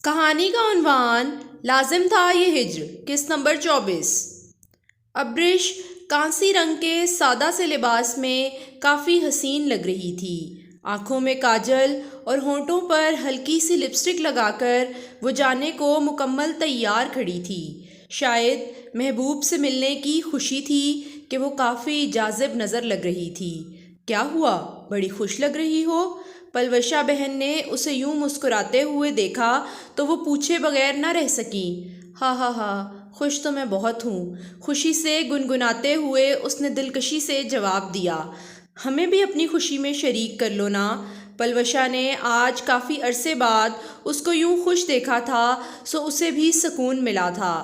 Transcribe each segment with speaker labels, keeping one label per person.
Speaker 1: کہانی کا عنوان لازم تھا یہ ہجر، قسط نمبر 24۔ ابرش کانسی رنگ کے سادہ سے لباس میں کافی حسین لگ رہی تھی۔ آنکھوں میں کاجل اور ہونٹوں پر ہلکی سی لپسٹک لگا کر وہ جانے کو مکمل تیار کھڑی تھی۔ شاید محبوب سے ملنے کی خوشی تھی کہ وہ کافی جاذب نظر لگ رہی تھی۔ کیا ہوا، بڑی خوش لگ رہی ہو؟ پلوشا بہن نے اسے یوں مسکراتے ہوئے دیکھا تو وہ پوچھے بغیر نہ رہ سکیں۔ ہاں ہاں ہاں، خوش تو میں بہت ہوں، خوشی سے گنگناتے ہوئے اس نے دلکشی سے جواب دیا۔ ہمیں بھی اپنی خوشی میں شریک کر لو نا۔ پلوشا نے آج کافی عرصے بعد اس کو یوں خوش دیکھا تھا، سو اسے بھی سکون ملا تھا۔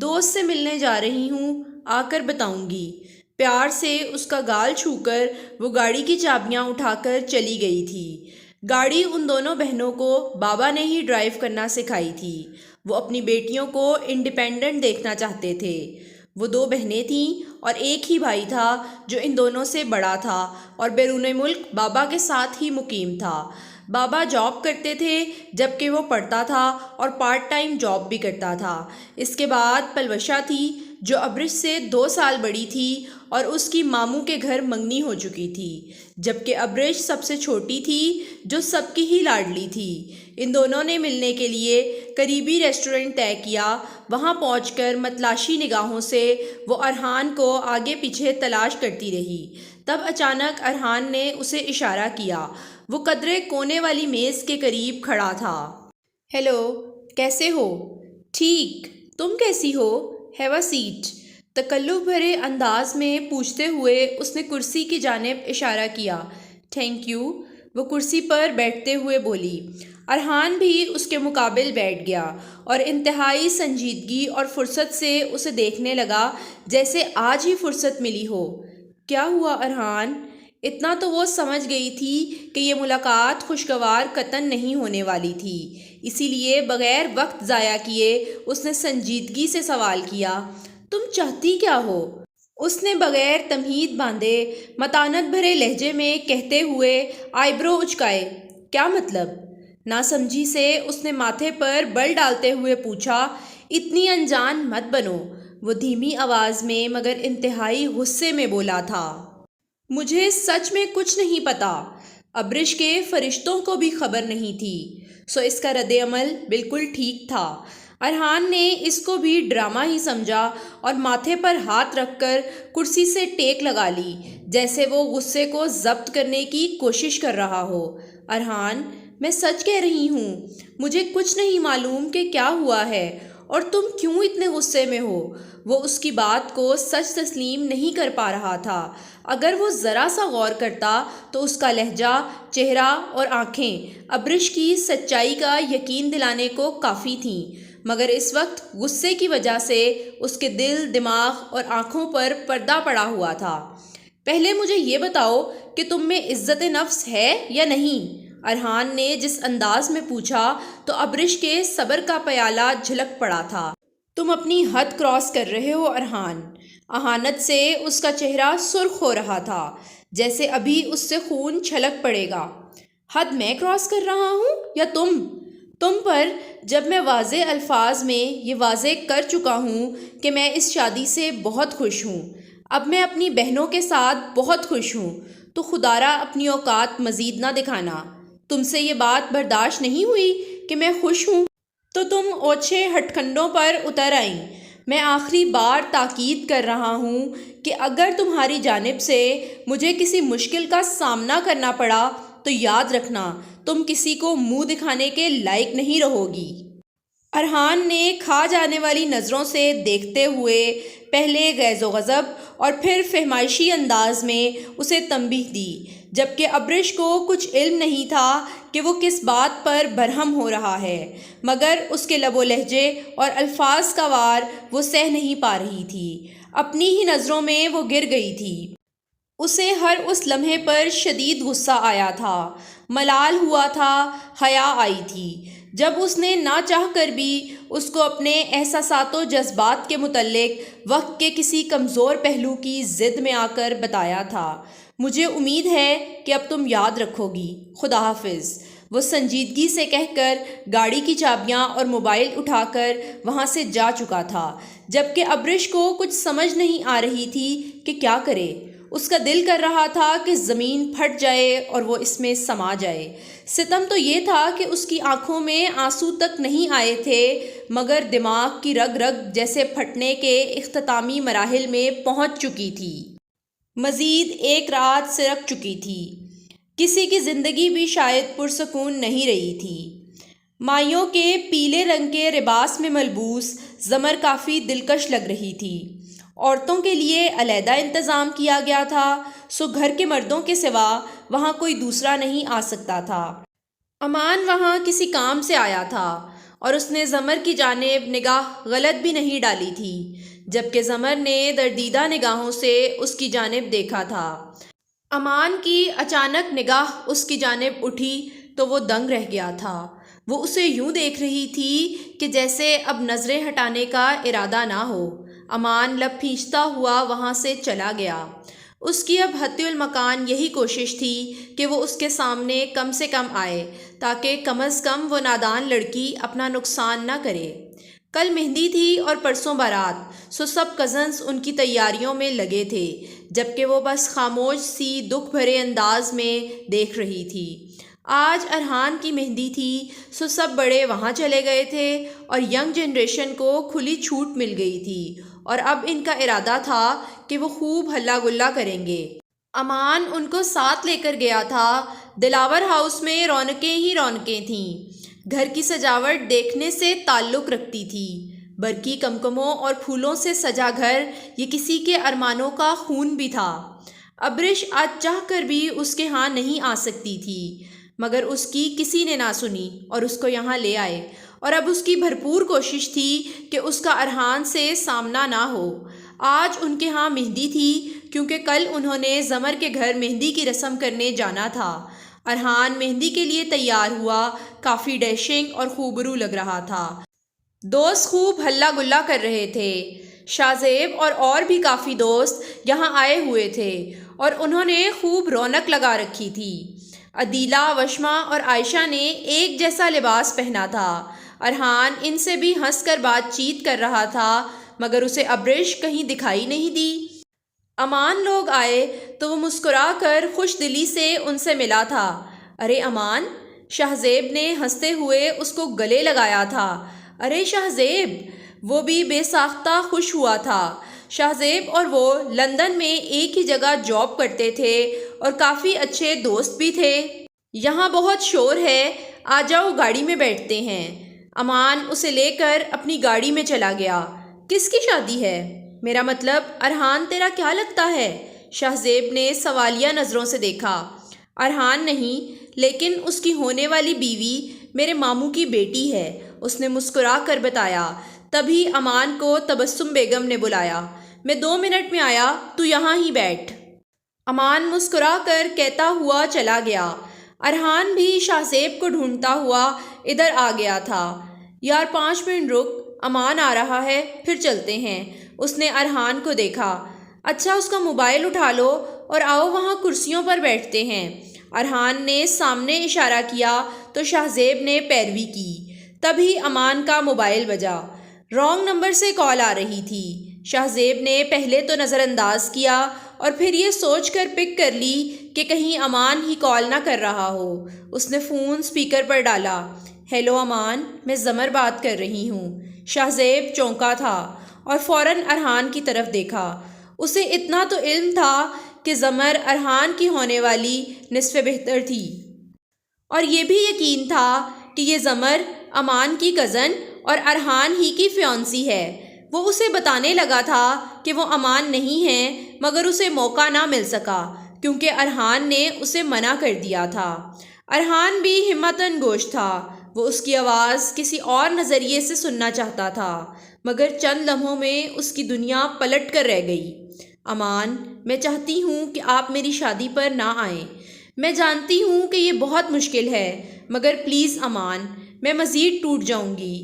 Speaker 1: دوست سے ملنے جا رہی ہوں، آ کر بتاؤں گی۔ پیار سے اس کا گال چھو کر وہ گاڑی کی چابیاں اٹھا کر چلی گئی تھی۔ گاڑی ان دونوں بہنوں کو بابا نے ہی ڈرائیو کرنا سکھائی تھی۔ وہ اپنی بیٹیوں کو انڈیپینڈنٹ دیکھنا چاہتے تھے۔ وہ دو بہنیں تھیں اور ایک ہی بھائی تھا جو ان دونوں سے بڑا تھا اور بیرون ملک بابا کے ساتھ ہی مقیم تھا۔ بابا جاب کرتے تھے جبکہ وہ پڑھتا تھا اور پارٹ ٹائم جاب بھی کرتا تھا۔ اس کے بعد پلوشا تھی جو ابرش سے 2 سال بڑی تھی اور اس کی ماموں کے گھر منگنی ہو چکی تھی، جبکہ ابرش سب سے چھوٹی تھی جو سب کی ہی لاڈلی تھی۔ ان دونوں نے ملنے کے لیے قریبی ریسٹورنٹ طے کیا۔ وہاں پہنچ کر متلاشی نگاہوں سے وہ ارحان کو آگے پیچھے تلاش کرتی رہی۔ تب اچانک ارحان نے اسے اشارہ کیا۔ وہ قدرے کونے والی میز کے قریب کھڑا تھا۔ ہیلو، کیسے ہو؟ ٹھیک، تم کیسی ہو؟ ہیو اے سیٹ، تکلف بھرے انداز میں پوچھتے ہوئے اس نے کرسی کی جانب اشارہ کیا۔ تھینک یو، وہ کرسی پر بیٹھتے ہوئے بولی۔ ارحان بھی اس کے مقابل بیٹھ گیا اور انتہائی سنجیدگی اور فرصت سے اسے دیکھنے لگا جیسے آج ہی فرصت ملی ہو۔ کیا ہوا ارحان؟ اتنا تو وہ سمجھ گئی تھی کہ یہ ملاقات خوشگوار قطعاً نہیں ہونے والی تھی، اسی لیے بغیر وقت ضائع کیے اس نے سنجیدگی سے سوال کیا، تم چاہتی کیا ہو؟ اس نے بغیر تمہید باندھے متانت بھرے لہجے میں کہتے ہوئے آئی برو اچکائے۔ کیا مطلب؟ ناسمجھی سے اس نے ماتھے پر بل ڈالتے ہوئے پوچھا۔ اتنی انجان مت بنو، وہ دھیمی آواز میں مگر انتہائی غصے میں بولا تھا۔ مجھے سچ میں کچھ نہیں پتا۔ ابرش کے فرشتوں کو بھی خبر نہیں تھی، سو اس کا رد عمل بالکل ٹھیک تھا۔ ارحان نے اس کو بھی ڈرامہ ہی سمجھا اور ماتھے پر ہاتھ رکھ کر کرسی سے ٹیک لگا لی جیسے وہ غصے کو ضبط کرنے کی کوشش کر رہا ہو۔ ارحان، میں سچ کہہ رہی ہوں، مجھے کچھ نہیں معلوم کہ کیا ہوا ہے اور تم کیوں اتنے غصے میں ہو۔ وہ اس کی بات کو سچ تسلیم نہیں کر پا رہا تھا۔ اگر وہ ذرا سا غور کرتا تو اس کا لہجہ، چہرہ اور آنکھیں ابرش کی سچائی کا یقین دلانے کو کافی تھیں، مگر اس وقت غصے کی وجہ سے اس کے دل، دماغ اور آنکھوں پر پردہ پڑا ہوا تھا۔ پہلے مجھے یہ بتاؤ کہ تم میں عزت نفس ہے یا نہیں؟ ارحان نے جس انداز میں پوچھا تو ابرش کے صبر کا پیالہ جھلک پڑا تھا۔ تم اپنی حد کراس کر رہے ہو ارحان۔ اہانت سے اس کا چہرہ سرخ ہو رہا تھا جیسے ابھی اس سے خون چھلک پڑے گا۔ حد میں کراس کر رہا ہوں یا تم پر، جب میں واضح الفاظ میں یہ واضح کر چکا ہوں کہ میں اس شادی سے بہت خوش ہوں، اب میں اپنی بہنوں کے ساتھ بہت خوش ہوں، تو خدارا اپنی اوقات مزید نہ دکھانا۔ تم سے یہ بات برداشت نہیں ہوئی کہ میں خوش ہوں تو تم اوچھے ہٹ کنڈوں پر اتر آئیں۔ میں آخری بار تاکید کر رہا ہوں کہ اگر تمہاری جانب سے مجھے کسی مشکل کا سامنا کرنا پڑا تو یاد رکھنا تم کسی کو منہ دکھانے کے لائق نہیں رہو گی۔ ارحان نے کھا جانے والی نظروں سے دیکھتے ہوئے پہلے غیظ و غضب اور پھر فہمائشی انداز میں اسے تنبیہ دی، جبکہ ابرش کو کچھ علم نہیں تھا کہ وہ کس بات پر برہم ہو رہا ہے، مگر اس کے لب و لہجے اور الفاظ کا وار وہ سہ نہیں پا رہی تھی۔ اپنی ہی نظروں میں وہ گر گئی تھی۔ اسے ہر اس لمحے پر شدید غصہ آیا تھا، ملال ہوا تھا، حیا آئی تھی، جب اس نے نہ چاہ کر بھی اس کو اپنے احساسات و جذبات کے متعلق وقت کے کسی کمزور پہلو کی ضد میں آ کر بتایا تھا۔ مجھے امید ہے کہ اب تم یاد رکھو گی۔ خدا حافظ۔ وہ سنجیدگی سے کہہ کر گاڑی کی چابیاں اور موبائل اٹھا کر وہاں سے جا چکا تھا، جبکہ ابرش کو کچھ سمجھ نہیں آ رہی تھی کہ کیا کرے۔ اس کا دل کر رہا تھا کہ زمین پھٹ جائے اور وہ اس میں سما جائے۔ ستم تو یہ تھا کہ اس کی آنکھوں میں آنسو تک نہیں آئے تھے، مگر دماغ کی رگ رگ جیسے پھٹنے کے اختتامی مراحل میں پہنچ چکی تھی۔ مزید ایک رات سرک چکی تھی۔ کسی کی زندگی بھی شاید پرسکون نہیں رہی تھی۔ مائیوں کے پیلے رنگ کے لباس میں ملبوس زمر کافی دلکش لگ رہی تھی۔ عورتوں کے لیے علیحدہ انتظام کیا گیا تھا، سو گھر کے مردوں کے سوا وہاں کوئی دوسرا نہیں آ سکتا تھا۔ امان وہاں کسی کام سے آیا تھا اور اس نے زمر کی جانب نگاہ غلط بھی نہیں ڈالی تھی، جبکہ زمر نے دردیدہ نگاہوں سے اس کی جانب دیکھا تھا۔ امان کی اچانک نگاہ اس کی جانب اٹھی تو وہ دنگ رہ گیا تھا۔ وہ اسے یوں دیکھ رہی تھی کہ جیسے اب نظریں ہٹانے کا ارادہ نہ ہو۔ امان لب کھینچتا ہوا وہاں سے چلا گیا۔ اس کی اب حتی المکان یہی کوشش تھی کہ وہ اس کے سامنے کم سے کم آئے، تاکہ کم از کم وہ نادان لڑکی اپنا نقصان نہ کرے۔ کل مہندی تھی اور پرسوں بارات، سو سب کزنز ان کی تیاریوں میں لگے تھے، جبکہ وہ بس خاموش سی دکھ بھرے انداز میں دیکھ رہی تھی۔ آج ارحان کی مہندی تھی، سو سب بڑے وہاں چلے گئے تھے اور ینگ جنریشن کو کھلی چھوٹ مل گئی تھی، اور اب ان کا ارادہ تھا کہ وہ خوب ہلا گلا کریں گے۔ امان ان کو ساتھ لے کر گیا تھا۔ دلاور ہاؤس میں رونقیں ہی رونقیں تھیں۔ گھر کی سجاوٹ دیکھنے سے تعلق رکھتی تھی۔ برقی کمکموں اور پھولوں سے سجا گھر یہ کسی کے ارمانوں کا خون بھی تھا۔ ابرش آج چاہ کر بھی اس کے ہاں نہیں آ سکتی تھی، مگر اس کی کسی نے نہ سنی اور اس کو یہاں لے آئے، اور اب اس کی بھرپور کوشش تھی کہ اس کا ارحان سے سامنا نہ ہو۔ آج ان کے ہاں مہندی تھی، کیونکہ کل انہوں نے زمر کے گھر مہندی کی رسم کرنے جانا تھا۔ ارحان مہندی کے لیے تیار ہوا، کافی ڈیشنگ اور خوبرو لگ رہا تھا۔ دوست خوب ہلا گلا کر رہے تھے۔ شاہ زیب اور بھی کافی دوست یہاں آئے ہوئے تھے اور انہوں نے خوب رونق لگا رکھی تھی۔ عدیلہ، وشما اور عائشہ نے ایک جیسا لباس پہنا تھا۔ ارحان ان سے بھی ہنس کر بات چیت کر رہا تھا، مگر اسے ابرش کہیں دکھائی نہیں دی۔ امان لوگ آئے تو وہ مسکرا کر خوش دلی سے ان سے ملا تھا۔ ارے امان، شاہ زیب نے ہنستے ہوئے اس کو گلے لگایا تھا۔ ارے شاہ زیب، وہ بھی بے ساختہ خوش ہوا تھا۔ شاہ زیب اور وہ لندن میں ایک ہی جگہ جاب کرتے تھے اور کافی اچھے دوست بھی تھے۔ یہاں بہت شور ہے، آ جاؤ گاڑی میں بیٹھتے ہیں۔ امان اسے لے کر اپنی گاڑی میں چلا گیا۔ کس کی شادی ہے؟ میرا مطلب ارحان تیرا کیا لگتا ہے؟ شاہ زیب نے سوالیہ نظروں سے دیکھا۔ ارحان نہیں، لیکن اس کی ہونے والی بیوی میرے ماموں کی بیٹی ہے، اس نے مسکرا کر بتایا۔ تبھی امان کو تبسم بیگم نے بلایا۔ میں 2 منٹ میں آیا، تو یہاں ہی بیٹھ۔ امان مسکرا کر کہتا ہوا چلا گیا۔ ارحان بھی شاہ زیب کو ڈھونڈتا ہوا ادھر آ گیا تھا۔ یار 5 منٹ رک، امان آ رہا ہے، پھر چلتے ہیں۔ اس نے ارحان کو دیکھا۔ اچھا، اس کا موبائل اٹھا لو اور آؤ وہاں کرسیوں پر بیٹھتے ہیں۔ ارحان نے سامنے اشارہ کیا تو شاہ زیب نے پیروی کی۔ تبھی امان کا موبائل بجا۔ رانگ نمبر سے کال آ رہی تھی۔ شاہ زیب نے پہلے تو نظر انداز کیا اور پھر یہ سوچ کر پک کر لی کہ کہیں امان ہی کال نہ کر رہا ہو۔ اس نے فون سپیکر پر ڈالا۔ ہیلو امان، میں زمر بات کر رہی ہوں۔ شاہ زیب چونکا تھا اور فوراً ارحان کی طرف دیکھا۔ اسے اتنا تو علم تھا کہ زمر ارحان کی ہونے والی نصف بہتر تھی، اور یہ بھی یقین تھا کہ یہ زمر امان کی کزن اور ارحان ہی کی فیانسی ہے۔ وہ اسے بتانے لگا تھا کہ وہ امان نہیں ہے، مگر اسے موقع نہ مل سکا کیونکہ ارحان نے اسے منع کر دیا تھا۔ ارحان بھی ہمتاً گوش تھا۔ وہ اس کی آواز کسی اور نظریے سے سننا چاہتا تھا، مگر چند لمحوں میں اس کی دنیا پلٹ کر رہ گئی۔ امان، میں چاہتی ہوں کہ آپ میری شادی پر نہ آئیں۔ میں جانتی ہوں کہ یہ بہت مشکل ہے، مگر پلیز امان، میں مزید ٹوٹ جاؤں گی۔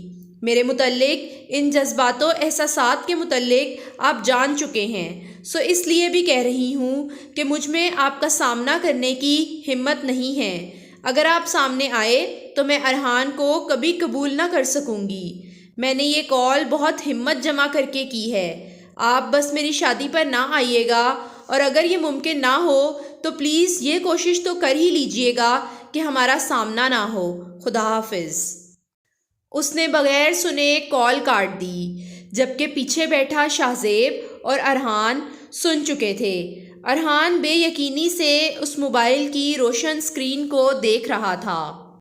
Speaker 1: میرے متعلق ان جذبات و احساسات کے متعلق آپ جان چکے ہیں، سو اس لیے بھی کہہ رہی ہوں کہ مجھ میں آپ کا سامنا کرنے کی ہمت نہیں ہے۔ اگر آپ سامنے آئے تو میں ارحان کو کبھی قبول نہ کر سکوں گی۔ میں نے یہ کال بہت ہمت جمع کر کے کی ہے۔ آپ بس میری شادی پر نہ آئیے گا، اور اگر یہ ممکن نہ ہو تو پلیز یہ کوشش تو کر ہی لیجئے گا کہ ہمارا سامنا نہ ہو۔ خدا حافظ۔ اس نے بغیر سنے کال کاٹ دی، جبکہ پیچھے بیٹھا شاہزیب اور ارحان سن چکے تھے۔ ارحان بے یقینی سے اس موبائل کی روشن اسکرین کو دیکھ رہا تھا۔